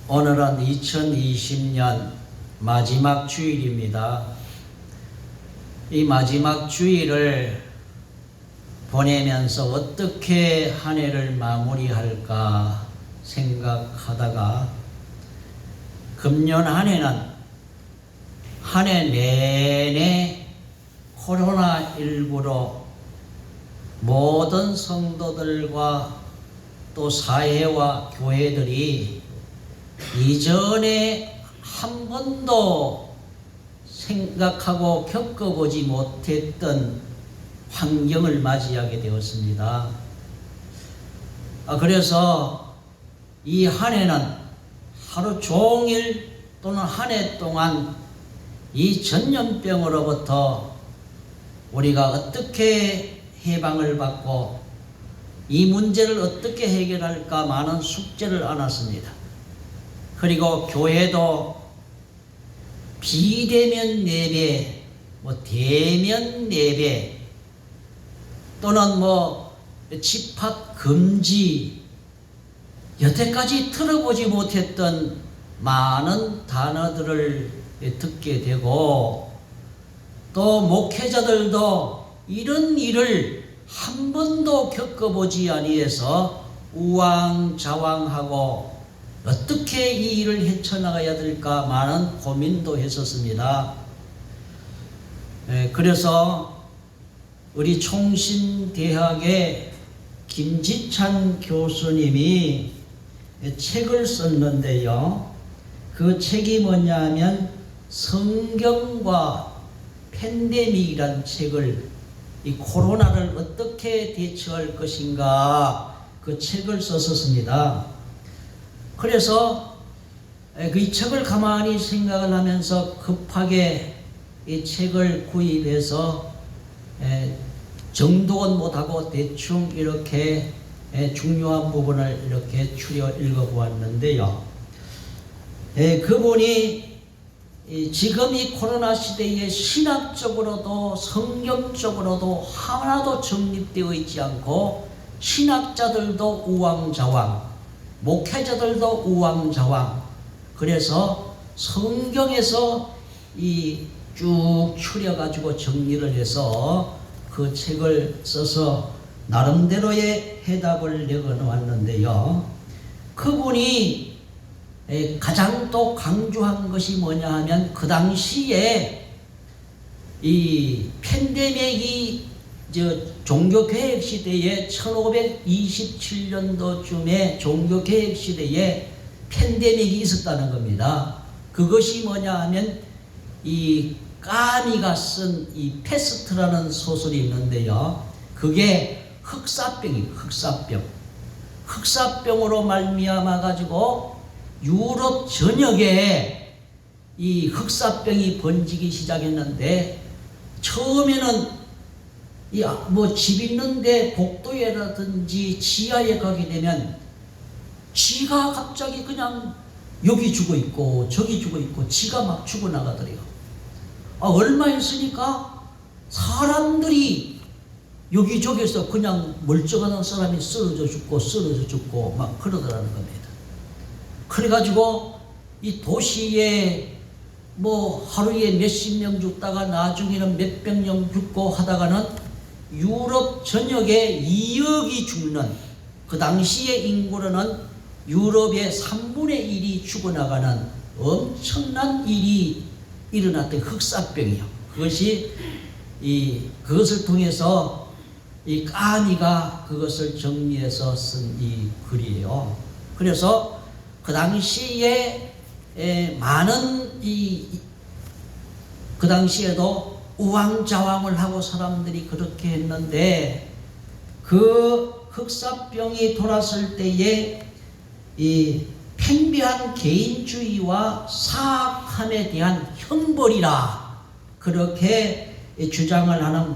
오늘은 2020년 마지막 주일입니다. 이 마지막 주일을 보내면서 어떻게 한 해를 마무리할까 생각하다가 금년 한 해는 한 해 내내 코로나19로 모든 성도들과 또 사회와 교회들이 이전에 한 번도 생각하고 겪어보지 못했던 환경을 맞이하게 되었습니다. 그래서 이 한 해는 하루 종일 또는 한 해 동안 이 전염병으로부터 우리가 어떻게 해방을 받고 이 문제를 어떻게 해결할까 많은 숙제를 안았습니다. 그리고 교회도 비대면 예배, 대면 예배 또는 집합 금지, 여태까지 들어보지 못했던 많은 단어들을 듣게 되고, 또 목회자들도 이런 일을 한 번도 겪어보지 아니해서 우왕좌왕하고 어떻게 이 일을 헤쳐나가야 될까 많은 고민도 했었습니다. 그래서 우리 총신대학의 김지찬 교수님이 책을 썼는데요. 그 책이 뭐냐 하면 성경과 팬데믹이란 책을, 이 코로나를 어떻게 대처할 것인가, 그 책을 썼었습니다. 그래서 이 책을 가만히 생각을 하면서 급하게 이 책을 구입해서 정독은 못하고 대충 이렇게 중요한 부분을 이렇게 추려 읽어보았는데요. 그분이 지금 이 코로나 시대에 신학적으로도 성경적으로도 하나도 정립되어 있지 않고 신학자들도 우왕좌왕, 목회자들도 우왕좌왕, 그래서 성경에서 이 쭉 추려가지고 정리를 해서 그 책을 써서 나름대로의 해답을 내어놓았는데요. 그분이 가장 또 강조한 것이 뭐냐 하면, 그 당시에 이 팬데믹이 종교개혁 시대에 1527년도쯤에 종교개혁 시대에 팬데믹이 있었다는 겁니다. 그것이 뭐냐 하면 이 까미가 쓴 이 패스트라는 소설이 있는데요. 그게 흑사병이에요. 흑사병으로 말미암아 가지고 유럽 전역에 이 흑사병이 번지기 시작했는데, 처음에는 집 있는데 복도에라든지 지하에 가게 되면 지가 갑자기 그냥 여기 죽어 있고 저기 죽어 있고 지가 막 죽어나가더래요. 얼마 있으니까 사람들이 여기저기서 그냥 멀쩡한 사람이 쓰러져 죽고 막 그러더라는 겁니다. 그래가지고 이 도시에 하루에 몇십 명 죽다가 나중에는 몇백 명 죽고 하다가는 유럽 전역에 2억이 죽는, 그 당시의 인구로는 유럽의 3분의 1이 죽어나가는 엄청난 일이 일어났던 흑사병이요. 그것을 통해서 이 까미가 그것을 정리해서 쓴 이 글이에요. 그래서 그 당시에 많은 그 당시에도 우왕좌왕을 하고 사람들이 그렇게 했는데, 그 흑사병이 돌았을 때에 이 팽배한 개인주의와 사악함에 대한 형벌이라 그렇게 주장을 하는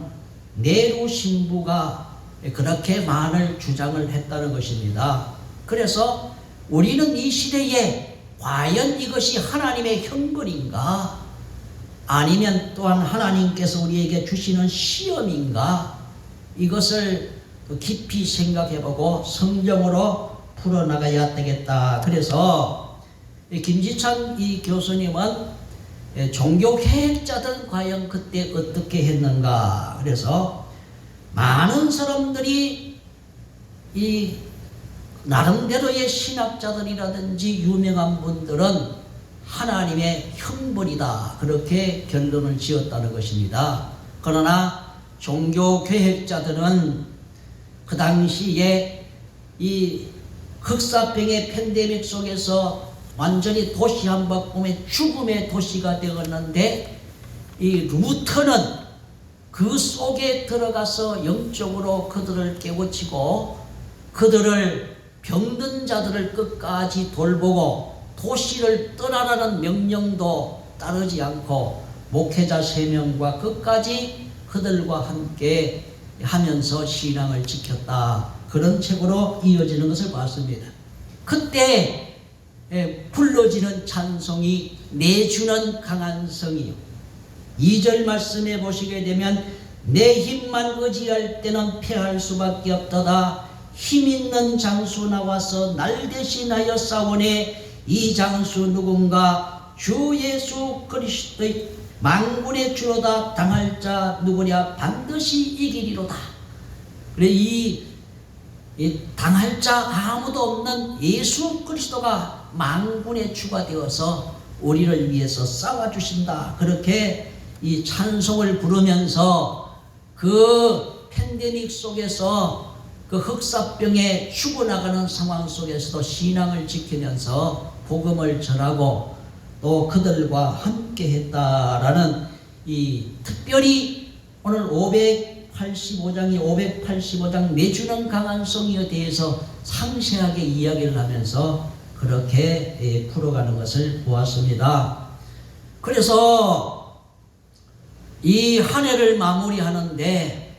네루 신부가 그렇게 많은 주장을 했다는 것입니다. 그래서 우리는 이 시대에 과연 이것이 하나님의 형벌인가, 아니면 또한 하나님께서 우리에게 주시는 시험인가, 이것을 깊이 생각해보고 성경으로 풀어나가야 되겠다. 그래서 김지찬 이 교수님은 종교 계획자들은 과연 그때 어떻게 했는가. 그래서 많은 사람들이 이 나름대로의 신학자들이라든지 유명한 분들은 하나님의 형벌이다, 그렇게 결론을 지었다는 것입니다. 그러나 종교 계획자들은 그 당시에 이 흑사병의 팬데믹 속에서 완전히 도시 한바꿈의 죽음의 도시가 되었는데, 이 루터는 그 속에 들어가서 영적으로 그들을 깨우치고 그들을 병든 자들을 끝까지 돌보고 도시를 떠나라는 명령도 따르지 않고 목회자 3명과 끝까지 그들과 함께 하면서 신앙을 지켰다, 그런 책으로 이어지는 것을 봤습니다. 그때 불러지는 찬송이 내주는 강한 성이요, 2절 말씀에 보시게 되면 내 힘만 의지할 때는 패할 수밖에 없도다. 힘 있는 장수 나와서 날 대신하여 싸우네. 이 장수 누군가? 주 예수 그리스도의 만군의 주로다. 당할 자 누구랴? 반드시 이기리로다. 그래, 이 당할 자 아무도 없는 예수 그리스도가 만군의 주가 되어서 우리를 위해서 싸워주신다, 그렇게 이 찬송을 부르면서 그 팬데믹 속에서 그 흑사병에 죽어나가는 상황 속에서도 신앙을 지키면서 복음을 전하고 또 그들과 함께 했다라는, 이 특별히 오늘 585장 내주는 강한 성에 대해서 상세하게 이야기를 하면서 그렇게 풀어가는 것을 보았습니다. 그래서 이 한 해를 마무리하는데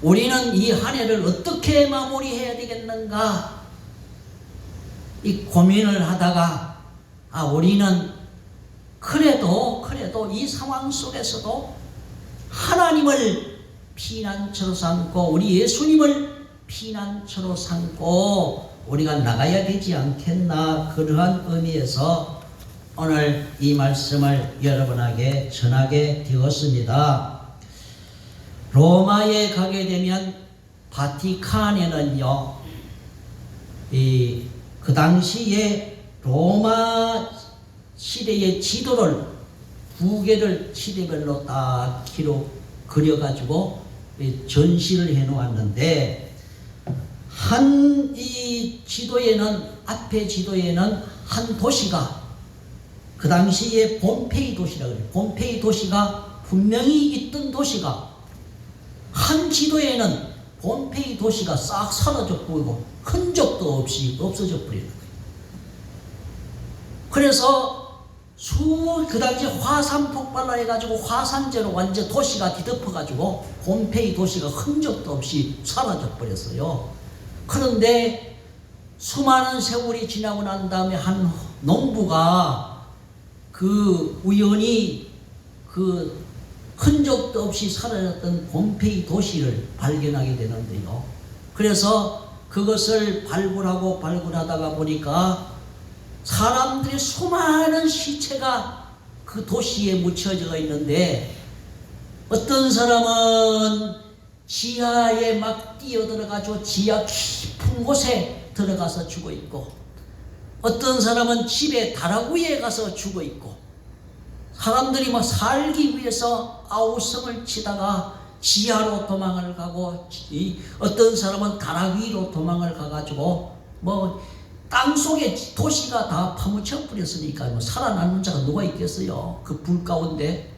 우리는 이 한 해를 어떻게 마무리해야 되겠는가, 이 고민을 하다가 우리는 그래도 이 상황 속에서도 하나님을 피난처로 삼고 우리 예수님을 피난처로 삼고 우리가 나가야 되지 않겠나, 그러한 의미에서 오늘 이 말씀을 여러분에게 전하게 되었습니다. 로마에 가게 되면 바티칸에는요, 그 당시에 로마 시대의 지도를, 부계를 시대별로 딱 그려가지고 전시를 해놓았는데, 이 지도에는, 앞에 지도에는 한 도시가, 그 당시에 폼페이 도시라고 해요. 폼페이 도시가 분명히 있던 도시가, 한 지도에는 폼페이 도시가 싹 사라져 버리고 흔적도 없이 없어져 버리는 거예요. 그래서 그 당시 화산 폭발로 해가지고 화산재로 완전 도시가 뒤덮어가지고 폼페이 도시가 흔적도 없이 사라져 버렸어요. 그런데 수많은 세월이 지나고 난 다음에 한 농부가 우연히 흔적도 없이 사라졌던 폼페이 도시를 발견하게 되는데요. 그래서 그것을 발굴하다가 보니까 사람들의 수많은 시체가 그 도시에 묻혀져 있는데, 어떤 사람은 지하에 막 뛰어들어가지고 지하 깊은 곳에 들어가서 죽어 있고, 어떤 사람은 집에 다락위에 가서 죽어 있고, 사람들이 막 살기 위해서 아우성을 치다가 지하로 도망을 가고, 어떤 사람은 다락 위로 도망을 가가지고 땅속에 도시가 다 파묻혀 버렸으니까 살아남는 자가 누가 있겠어요, 그 불 가운데.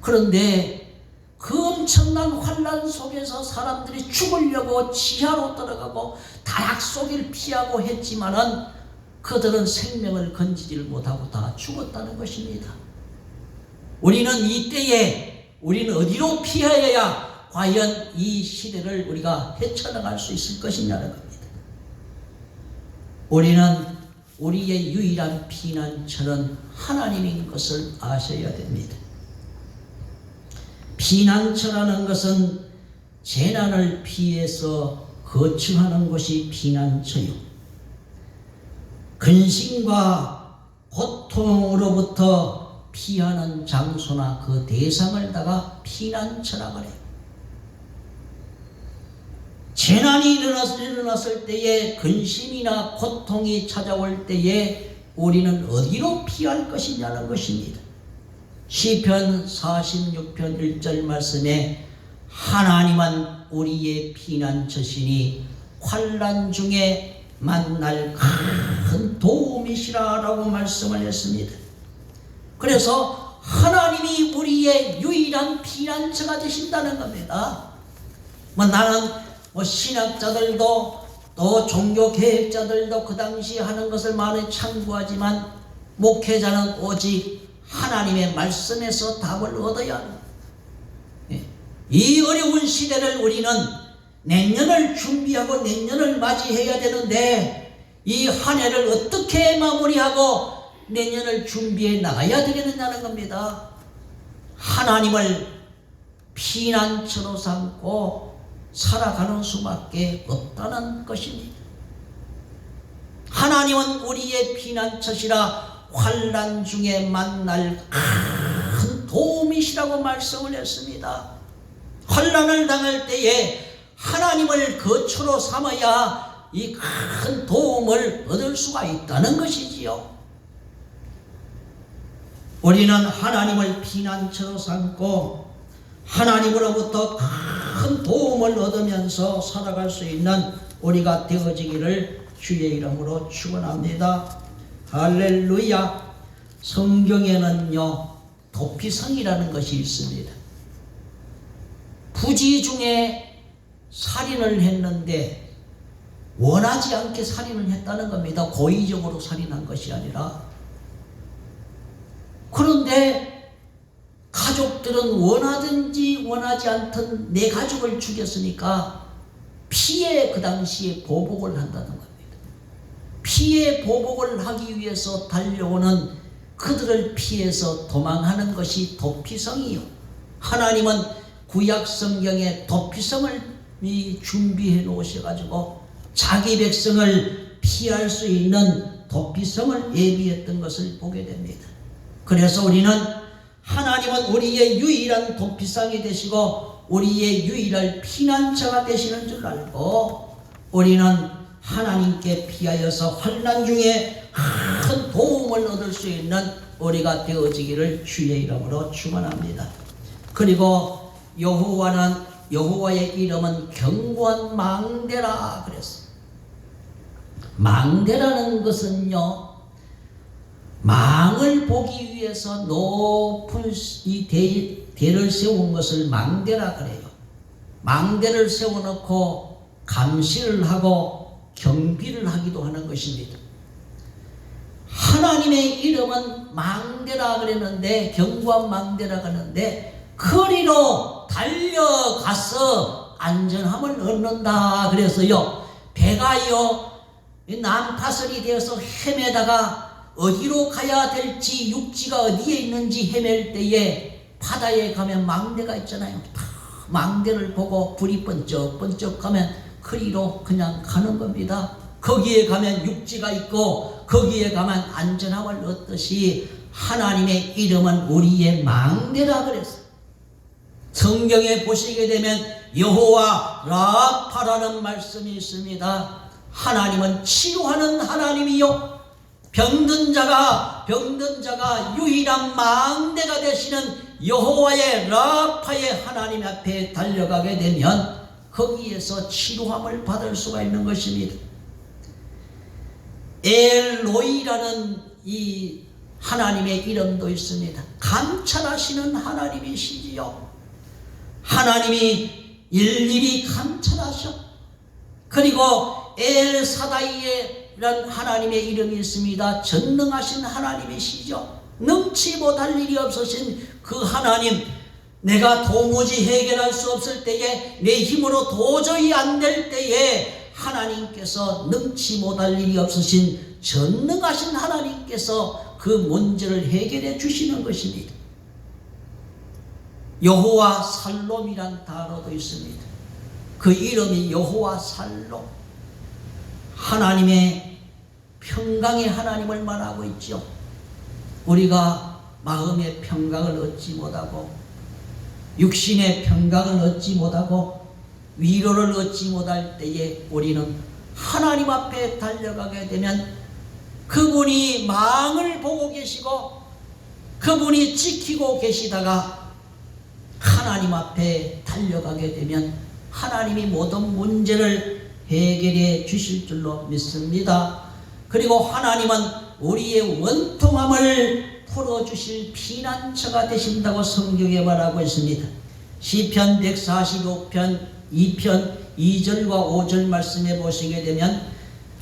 그런데 그 엄청난 환난 속에서 사람들이 죽으려고 지하로 들어가고 다락 속을 피하고 했지만은 그들은 생명을 건지지를 못하고 다 죽었다는 것입니다. 우리는 이때에 우리는 어디로 피하여야 과연 이 시대를 우리가 헤쳐나갈 수 있을 것이냐는 겁니다. 우리는 우리의 유일한 피난처는 하나님인 것을 아셔야 됩니다. 피난처라는 것은 재난을 피해서 거처하는 곳이 피난처요. 근심과 고통으로부터 피하는 장소나 그 대상을 다가 피난처라 그래요. 재난이 일어났을 때에, 근심이나 고통이 찾아올 때에 우리는 어디로 피할 것이냐는 것입니다. 시편 46편 1절 말씀에 하나님은 우리의 피난처시니 환난 중에 만날 큰 도움이시라 라고 말씀을 했습니다. 그래서 하나님이 우리의 유일한 피난처가 되신다는 겁니다. 나는 신학자들도 또 종교개혁자들도 그 당시 하는 것을 많이 참고하지만 목회자는 오직 하나님의 말씀에서 답을 얻어야 합니다. 이 어려운 시대를 우리는 내년을 준비하고 내년을 맞이해야 되는데 이 한 해를 어떻게 마무리하고 내년을 준비해 나가야 되겠느냐는 겁니다. 하나님을 피난처로 삼고 살아가는 수밖에 없다는 것입니다. 하나님은 우리의 피난처시라 환난 중에 만날 큰 도움이시라고 말씀을 했습니다. 환난을 당할 때에 하나님을 거처로 삼아야 이 큰 도움을 얻을 수가 있다는 것이지요. 우리는 하나님을 피난처로 삼고 하나님으로부터 큰 도움을 얻으면서 살아갈 수 있는 우리가 되어지기를 주의 이름으로 축원합니다. 할렐루야. 성경에는요 도피성이라는 것이 있습니다. 부지 중에 살인을 했는데 원하지 않게 살인을 했다는 겁니다. 고의적으로 살인한 것이 아니라. 그런데 가족들은 원하든지 원하지 않든 내 가족을 죽였으니까 피해 그 당시에 보복을 한다는 겁니다. 피해 보복을 하기 위해서 달려오는 그들을 피해서 도망하는 것이 도피성이요. 하나님은 구약 성경에 도피성을 준비해 놓으셔가지고 자기 백성을 피할 수 있는 도피성을 예비했던 것을 보게 됩니다. 그래서 우리는 하나님은 우리의 유일한 도피성이 되시고 우리의 유일한 피난처가 되시는 줄 알고 우리는 하나님께 피하여서 환난 중에 큰 도움을 얻을 수 있는 우리가 되어지기를 주의 이름으로 축원합니다. 그리고 여호와의 이름은 견고한 망대라 그랬어요. 망대라는 것은요, 망을 보기 위해서 높은 이 대를 세운 것을 망대라 그래요. 망대를 세워놓고 감시를 하고 경비를 하기도 하는 것입니다. 하나님의 이름은 망대라 그랬는데, 견고한 망대라 그랬는데 거리로 달려가서 안전함을 얻는다 그래서요, 배가요 난파선이 되어서 헤매다가 어디로 가야 될지, 육지가 어디에 있는지 헤맬 때에 바다에 가면 망대가 있잖아요. 망대를 보고 불이 번쩍번쩍 하면 거리로 그냥 가는 겁니다. 거기에 가면 육지가 있고 거기에 가면 안전함을 얻듯이 하나님의 이름은 우리의 망대라 그랬어요. 성경에 보시게 되면 여호와 라파라는 말씀이 있습니다. 하나님은 치료하는 하나님이요, 병든 자가 유일한 망대가 되시는 여호와의 라파의 하나님 앞에 달려가게 되면 거기에서 치료함을 받을 수가 있는 것입니다. 엘로이라는 이 하나님의 이름도 있습니다. 감찰하시는 하나님이시지요. 하나님이 일일이 감찰하셔. 그리고 엘사다이라는 하나님의 이름이 있습니다. 전능하신 하나님이시죠. 능치 못할 일이 없으신 그 하나님, 내가 도무지 해결할 수 없을 때에, 내 힘으로 도저히 안 될 때에 하나님께서 능치 못할 일이 없으신 전능하신 하나님께서 그 문제를 해결해 주시는 것입니다. 여호와 살롬이란 단어도 있습니다. 그 이름이 여호와 살롬, 하나님의 평강의 하나님을 말하고 있죠. 우리가 마음의 평강을 얻지 못하고 육신의 평강을 얻지 못하고 위로를 얻지 못할 때에 우리는 하나님 앞에 달려가게 되면 그분이 망을 보고 계시고 그분이 지키고 계시다가 하나님 앞에 달려가게 되면 하나님이 모든 문제를 해결해 주실 줄로 믿습니다. 그리고 하나님은 우리의 원통함을 풀어주실 피난처가 되신다고 성경에 말하고 있습니다. 시편 145편 2편 2절과 5절 말씀에 보시게 되면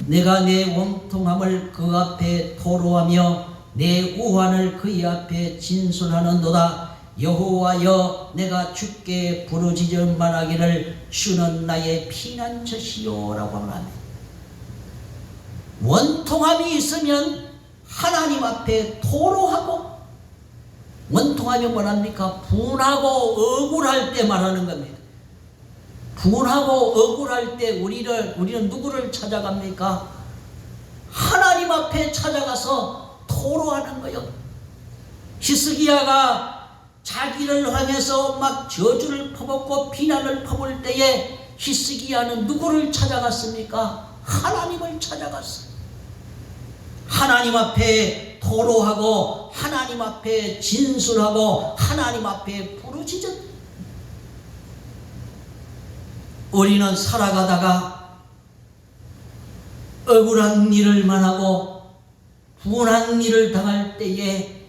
내가 내 원통함을 그 앞에 토로하며 내 우환을 그의 앞에 진술하는도다. 여호와여 내가 주께 부르짖어 말하기를 주는 나의 피난처시오 라고 말합니다. 원통함이 있으면 하나님 앞에 토로하고, 원통하면 뭐랍니까? 분하고 억울할 때 말하는 겁니다. 분하고 억울할 때 우리는 누구를 찾아갑니까? 하나님 앞에 찾아가서 토로하는 거예요. 히스기야가 자기를 향해서 막 저주를 퍼붓고 비난을 퍼볼 때에 히스기야는 누구를 찾아갔습니까? 하나님을 찾아갔어요. 하나님 앞에 토로하고 하나님 앞에 진술하고 하나님 앞에 부르짖었다. 우리는 살아가다가 억울한 일을 만하고 분한 일을 당할 때에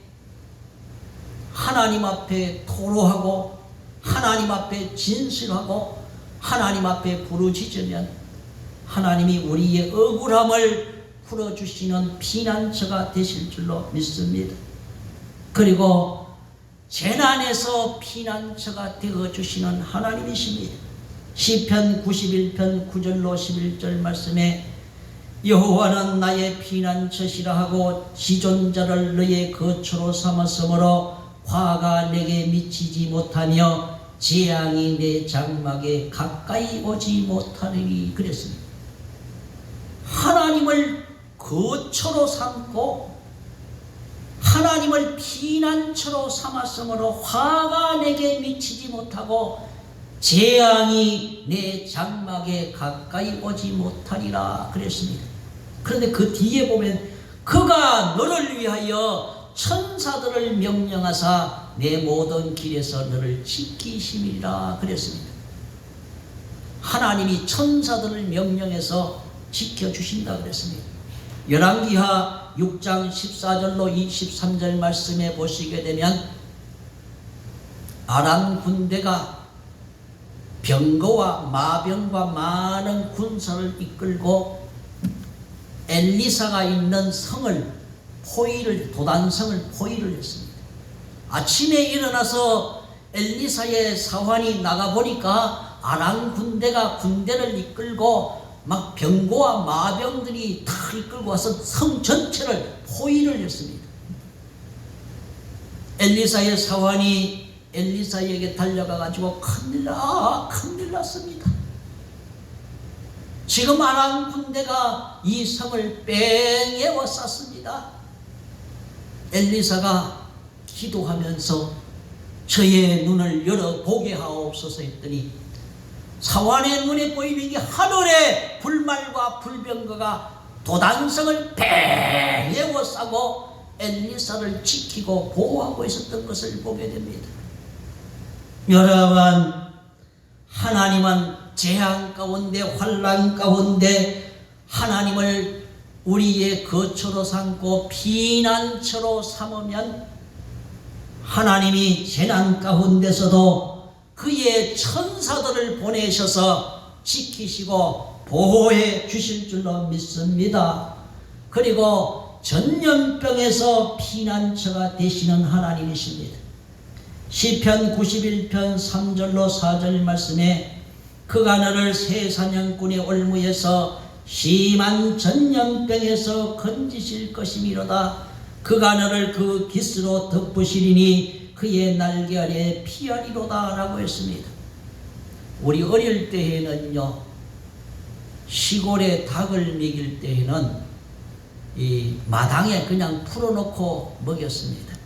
하나님 앞에 토로하고 하나님 앞에 진술하고 하나님 앞에 부르짖으면 하나님이 우리의 억울함을 풀어주시는 피난처가 되실 줄로 믿습니다. 그리고 재난에서 피난처가 되어주시는 하나님이십니다. 시편 91편 9절로 11절 말씀에 여호와는 나의 피난처시라 하고 지존자를 너의 거처로 삼았으므로 화가 내게 미치지 못하며 재앙이 내 장막에 가까이 오지 못하리니 그랬습니다. 하나님을 거처로 삼고 하나님을 피난처로 삼았으므로 화가 내게 미치지 못하고 재앙이 내 장막에 가까이 오지 못하리라 그랬습니다. 그런데 그 뒤에 보면 그가 너를 위하여 천사들을 명령하사 내 모든 길에서 너를 지키심이라 그랬습니다. 하나님이 천사들을 명령해서 지켜주신다 그랬습니다. 열왕기하 6장 14절로 23절 말씀에 보시게 되면 아람 군대가 병거와 마병과 많은 군사를 이끌고 엘리사가 있는 성을 도단성을 포위를 했습니다. 아침에 일어나서 엘리사의 사환이 나가보니까 아람 군대가 군대를 이끌고 막 병거와 마병들이 다 이끌고 와서 성 전체를 포위를 했습니다. 엘리사의 사환이 엘리사에게 달려가가지고 큰일 났습니다. 지금 아람 군대가 이 성을 뺑에워 쌌습니다. 엘리사가 기도하면서 저의 눈을 열어보게 하옵소서 했더니 사환의 눈에 보이는 게 하늘의 불말과 불병거가 도단성을 뺑에워 싸고 엘리사를 지키고 보호하고 있었던 것을 보게 됩니다. 여러분, 하나님은 재앙 가운데 환난 가운데 하나님을 우리의 거처로 삼고 피난처로 삼으면 하나님이 재난 가운데서도 그의 천사들을 보내셔서 지키시고 보호해 주실 줄로 믿습니다. 그리고 전염병에서 피난처가 되시는 하나님이십니다. 시편 91편 3절로 4절 말씀에 그가 너를 새 사냥꾼의 올무에서 심한 전염병에서 건지실 것이미로다. 그가 너를 그 깃으로 덮으시리니 그의 날개 아래 피하리로다 라고 했습니다. 우리 어릴 때에는요, 시골에 닭을 먹일 때에는 이 마당에 그냥 풀어놓고 먹였습니다.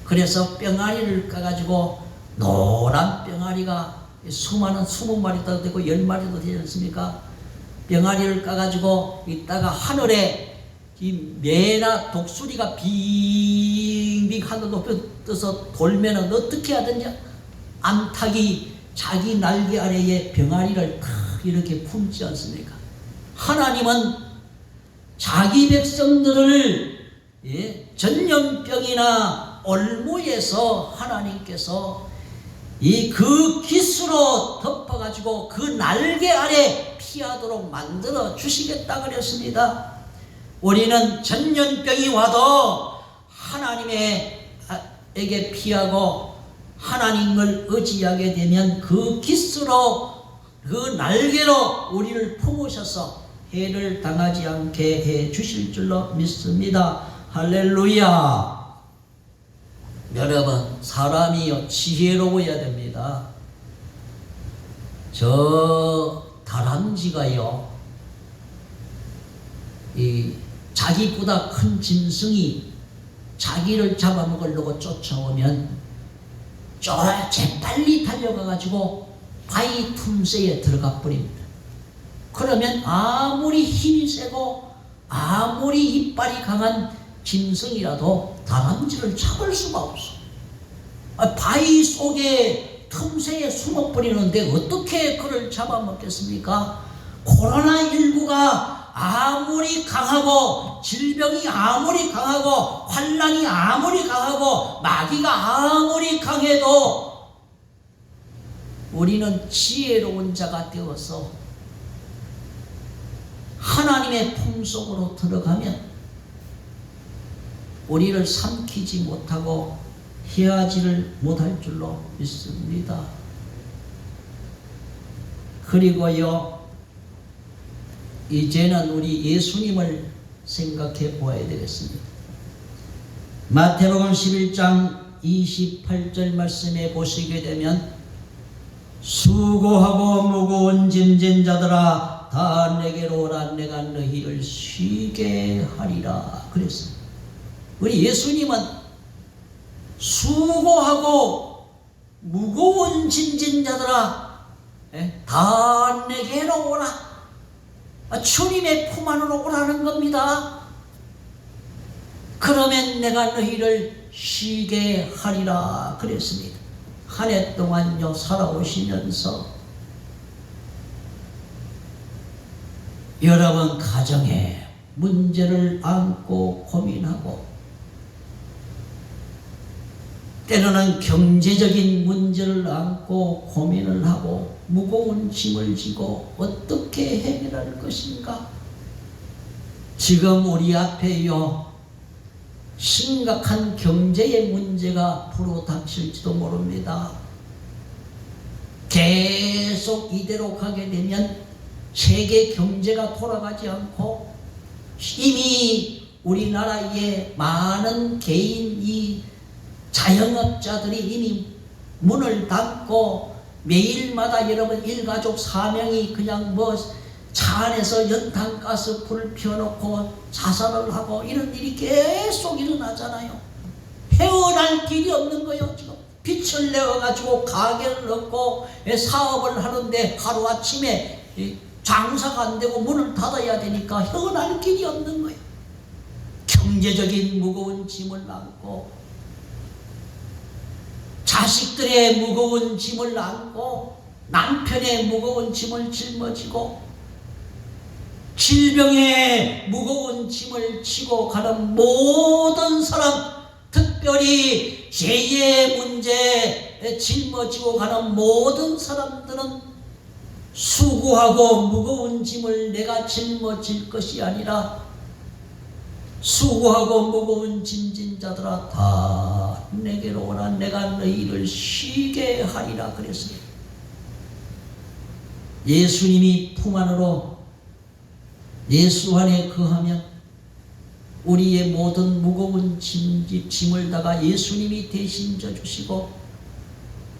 그래서 뿅아리를 까가지고 노란 뿅아리가 수많은 20마리도 되고 10마리도 되지 않습니까? 뿅아리를 까가지고 있다가 하늘에 이 매나 독수리가 빙빙 하늘 높여 떠서 돌면은 어떻게 하든지 암탉이 자기 날개 아래에 병아리를 탁 이렇게 품지 않습니까? 하나님은 자기 백성들을 전염병이나 올무에서 하나님께서 그 깃으로 덮어가지고 그 날개 아래 피하도록 만들어 주시겠다 그랬습니다. 우리는 전염병이 와도 하나님에게 피하고 하나님을 의지하게 되면 그 깃으로 그 날개로 우리를 품으셔서 해를 당하지 않게 해 주실 줄로 믿습니다. 할렐루야. 여러분, 사람이요 지혜로워야 됩니다. 저 다람쥐가요, 자기보다 큰 짐승이 자기를 잡아먹으려고 쫓아오면 재빨리 달려가가지고 바위 틈새에 들어가 버립니다. 그러면 아무리 힘이 세고 아무리 이빨이 강한 짐승이라도 다람쥐를 잡을 수가 없어. 바위 속에 틈새에 숨어버리는데 어떻게 그를 잡아먹겠습니까? 코로나19가 아무리 강하고 질병이 아무리 강하고 환난이 아무리 강하고 마귀가 아무리 강해도 우리는 지혜로운 자가 되어서 하나님의 품 속으로 들어가면 우리를 삼키지 못하고 해하지를 못할 줄로 믿습니다. 그리고요, 이제는 우리 예수님을 생각해 보아야 되겠습니다. 마태복음 11장 28절 말씀에 보시게 되면 수고하고 무거운 짐진 자들아 다 내게로 오라 내가 너희를 쉬게 하리라 그랬습니다. 우리 예수님은 수고하고 무거운 짐진 자들아 다 내게로 오라, 주님의 품 안으로 오라는 겁니다. 그러면 내가 너희를 쉬게 하리라 그랬습니다. 한 해 동안요 살아오시면서 여러분 가정에 문제를 안고 고민하고 때로는 경제적인 문제를 안고 고민을 하고 무거운 짐을 지고 어떻게 해결할 것인가? 지금 우리 앞에요 심각한 경제의 문제가 불어닥칠지도 모릅니다. 계속 이대로 가게 되면 세계 경제가 돌아가지 않고 이미 우리나라에 많은 개인 자영업자들이 이미 문을 닫고 매일마다 여러분 일가족 4명이 그냥 차 안에서 연탄가스 불 피워놓고 자살을 하고 이런 일이 계속 일어나잖아요. 헤어날 길이 없는 거예요. 지금 빛을 내어가지고 가게를 넣고 사업을 하는데 하루아침에 장사가 안 되고 문을 닫아야 되니까 헤어날 길이 없는 거예요. 경제적인 무거운 짐을 안고 자식들의 무거운 짐을 안고 남편의 무거운 짐을 짊어지고 질병의 무거운 짐을 지고 가는 모든 사람, 특별히 죄의 문제 짊어지고 가는 모든 사람들은 수고하고 무거운 짐을 내가 짊어질 것이 아니라 수고하고 무거운 짐진 자들아 다 내게로 오라 내가 너희를 쉬게 하리라 그랬습니다. 예수님이 품 안으로 예수 안에 거하면 우리의 모든 무거운 짐을 다가 예수님이 대신 져주시고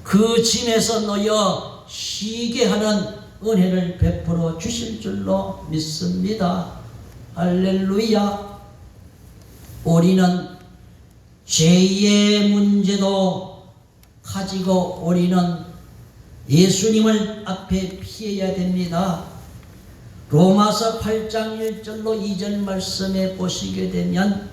그 짐에서 놓여 쉬게 하는 은혜를 베풀어 주실 줄로 믿습니다. 할렐루야. 우리는 죄의 문제도 가지고 우리는 예수님을 앞에 피해야 됩니다. 로마서 8장 1절로 2절 말씀에 보시게 되면,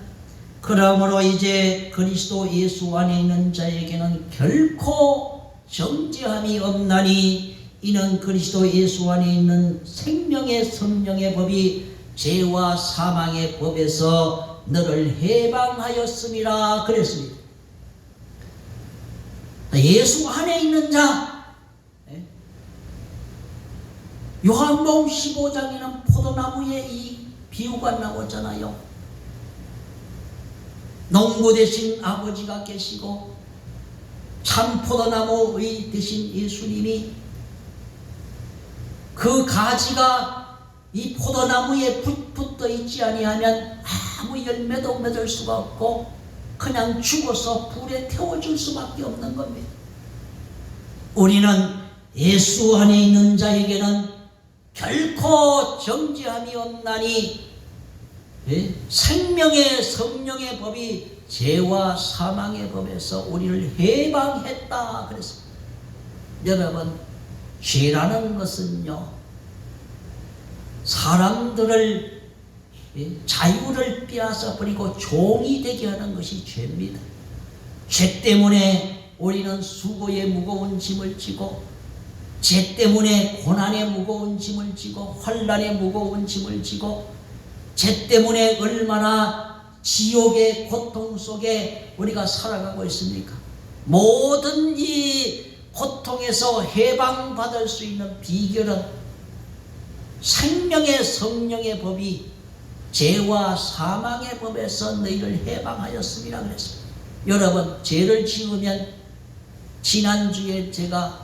그러므로 이제 그리스도 예수 안에 있는 자에게는 결코 정죄함이 없나니 이는 그리스도 예수 안에 있는 생명의 성령의 법이 죄와 사망의 법에서 너를 해방하였음이라 그랬습니다. 예수 안에 있는 자, 요한복음 15장에는 포도나무에 이 비유가 나오잖아요. 농부 되신 아버지가 계시고 참 포도나무의 되신 예수님이 그 가지가 이 포도나무에 붙어 있지 아니하면 아무 열매도 맺을 수가 없고 그냥 죽어서 불에 태워줄 수밖에 없는 겁니다. 우리는 예수 안에 있는 자에게는 결코 정죄함이 없나니 생명의 성령의 법이 죄와 사망의 법에서 우리를 해방했다 그랬습니다. 여러분, 죄라는 것은요, 사람들을 자유를 빼앗아 버리고 종이 되게 하는 것이 죄입니다. 죄 때문에 우리는 수고의 무거운 짐을 지고, 죄 때문에 고난의 무거운 짐을 지고, 환난의 무거운 짐을 지고, 죄 때문에 얼마나 지옥의 고통 속에 우리가 살아가고 있습니까? 모든 이 고통에서 해방받을 수 있는 비결은 생명의 성령의 법이 죄와 사망의 법에서 너희를 해방하였음이라 그랬습니다. 여러분, 죄를 지으면, 지난주에 제가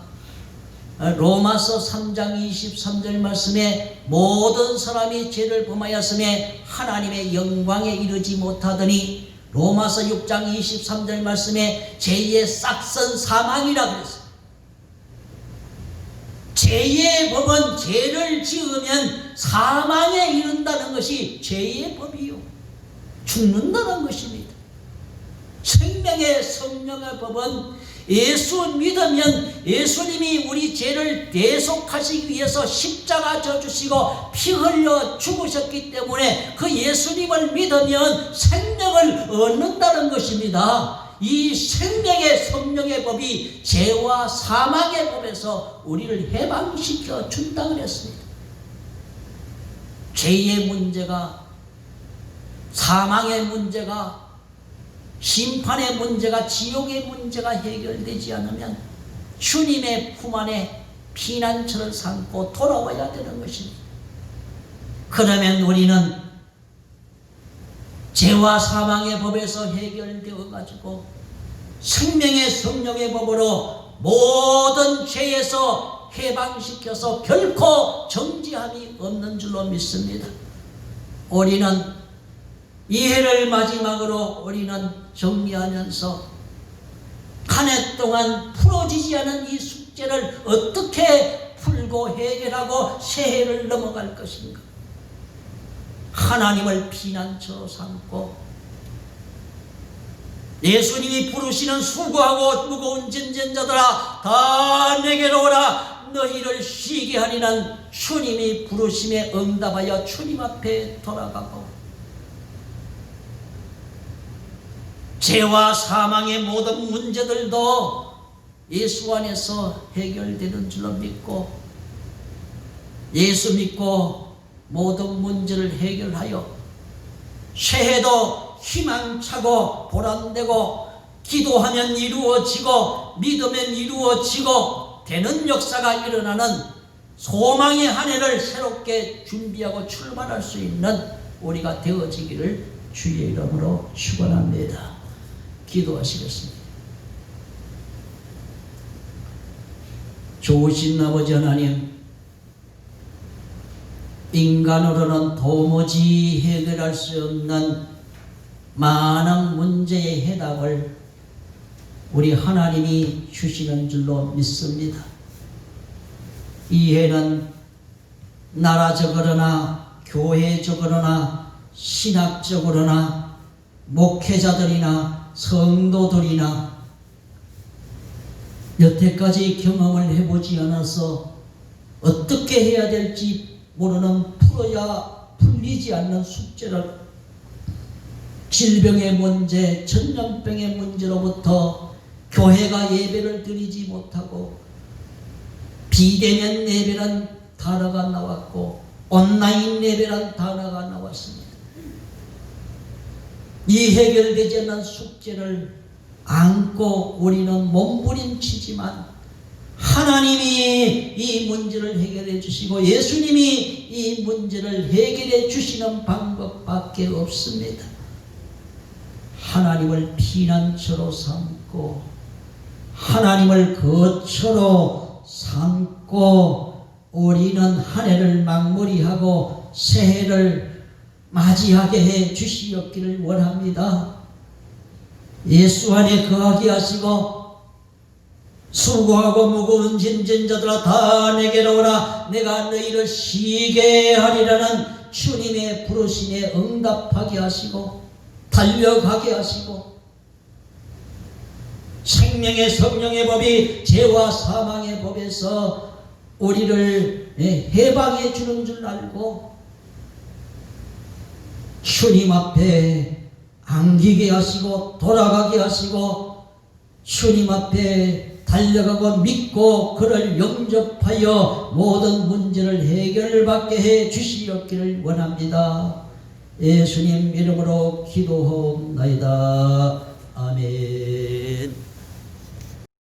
로마서 3장 23절 말씀에 모든 사람이 죄를 범하였음에 하나님의 영광에 이르지 못하더니, 로마서 6장 23절 말씀에 죄의 싹선 사망이라 그랬어요. 죄의 법은 죄를 지으면 사망에 이른다는 것이 죄의 법이요, 죽는다는 것입니다. 생명의 성령의 법은 예수 믿으면 예수님이 우리 죄를 대속하시기 위해서 십자가 져주시고 피 흘려 죽으셨기 때문에 그 예수님을 믿으면 생명을 얻는다는 것입니다. 이 생명의 성령의 법이 죄와 사망의 법에서 우리를 해방시켜 준다 그랬습니다. 죄의 문제가, 사망의 문제가, 심판의 문제가, 지옥의 문제가 해결되지 않으면 주님의 품 안에 피난처를 삼고 돌아와야 되는 것입니다. 그러면 우리는 죄와 사망의 법에서 해결되어 가지고 생명의 성령의 법으로 모든 죄에서 해방시켜서 결코 정죄함이 없는 줄로 믿습니다. 우리는 이 해를 마지막으로 우리는 정리하면서 한 해 동안 풀어지지 않은 이 숙제를 어떻게 풀고 해결하고 새해를 넘어갈 것인가? 하나님을 피난처로 삼고 예수님이 부르시는 수고하고 무거운 짐진 자들아 다 내게로 오라, 너희를 쉬게 하리는 주님이 부르심에 응답하여 주님 앞에 돌아가고, 죄와 사망의 모든 문제들도 예수 안에서 해결되는 줄로 믿고, 예수 믿고 모든 문제를 해결하여 새해도 희망차고 보람되고, 기도하면 이루어지고 믿으면 이루어지고 되는 역사가 일어나는 소망의 한 해를 새롭게 준비하고 출발할 수 있는 우리가 되어지기를 주의 이름으로 축원합니다. 기도하시겠습니다. 좋으신 아버지 하나님, 인간으로는 도무지 해결할 수 없는 많은 문제의 해답을 우리 하나님이 주시는 줄로 믿습니다. 이 해는 나라적으로나 교회적으로나 신학적으로나 목회자들이나 성도들이나 여태까지 경험을 해보지 않아서 어떻게 해야 될지 모르는 풀어야 풀리지 않는 숙제를, 질병의 문제, 전염병의 문제로부터 교회가 예배를 드리지 못하고 비대면 예배란 단어가 나왔고 온라인 예배란 단어가 나왔습니다. 이 해결되지 않는 숙제를 안고 우리는 몸부림치지만 하나님이 이 문제를 해결해 주시고 예수님이 이 문제를 해결해 주시는 방법밖에 없습니다. 하나님을 피난처로 삼고 하나님을 거처로 삼고 우리는 한 해를 마무리하고 새해를 맞이하게 해 주시옵기를 원합니다. 예수 안에 거하게 하시고 수고하고 무거운 짐진 자들아 다 내게로 오라 내가 너희를 쉬게 하리라는 주님의 부르심에 응답하게 하시고 달려가게 하시고 생명의 성령의 법이 죄와 사망의 법에서 우리를 해방해 주는 줄 알고 주님 앞에 안기게 하시고 돌아가게 하시고 주님 앞에 달려가고 믿고 그를 영접하여 모든 문제를 해결받게 해 주시옵기를 원합니다. 예수님 이름으로 기도하옵나이다. 아멘.